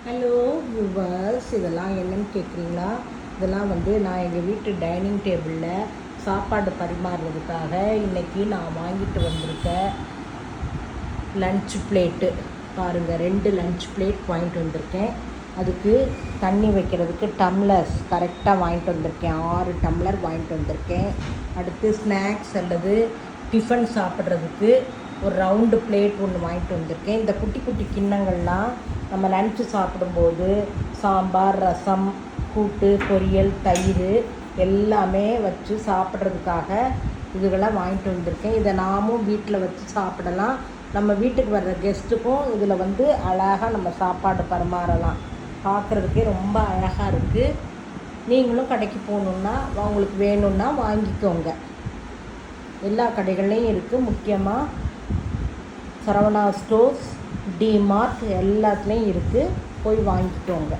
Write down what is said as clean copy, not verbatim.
Hello viewers, இதெல்லாம் என்னன்னு கேட்குறீங்களா? இதெல்லாம் நான் எங்கள் வீட்டு டைனிங் டேபிளில் சாப்பாடு பரிமாறுறதுக்காக இன்றைக்கி நான் வாங்கிட்டு வந்திருக்கேன் லன்ச் பிளேட்டு. பாருங்கள், 2 லன்ச் பிளேட் வாங்கிட்டு வந்திருக்கேன். அதுக்கு தண்ணி வைக்கிறதுக்கு டம்ளர்ஸ் கரெக்டாக வாங்கிட்டு வந்திருக்கேன். 6 டம்ளர் வாங்கிட்டு வந்திருக்கேன். அடுத்து ஸ்நாக்ஸ் அல்லது டிஃபன் சாப்பிட்றதுக்கு ஒரு ரவுண்டு பிளேட் ஒன்று வாங்கிட்டு வந்திருக்கேன். இந்த குட்டி குட்டி கிண்ணங்கள்லாம் நம்ம லன்ச்சு சாப்பிடும்போது சாம்பார், ரசம், கூட்டு, பொரியல், தயிர் எல்லாமே வச்சு சாப்பிட்றதுக்காக இதுகளாம் வாங்கிட்டு வந்திருக்கேன். இதை நாமும் வீட்டில் வச்சு சாப்பிடலாம். நம்ம வீட்டுக்கு வர்ற கெஸ்ட்டுக்கும் இதில் அழகாக நம்ம சாப்பாடு பரிமாறலாம். பார்க்குறதுக்கே ரொம்ப அழகாக இருக்குது. நீங்களும் கடைக்கு போகணுன்னா உங்களுக்கு வேணும்னா வாங்கிக்கோங்க. எல்லா கடைகள்லையும் இருக்குது. முக்கியமாக சரவணா ஸ்டோர்ஸ், டிமார்ட் எல்லாத்துலேயும் இருக்குது. போய் வாங்கிக்கோங்க.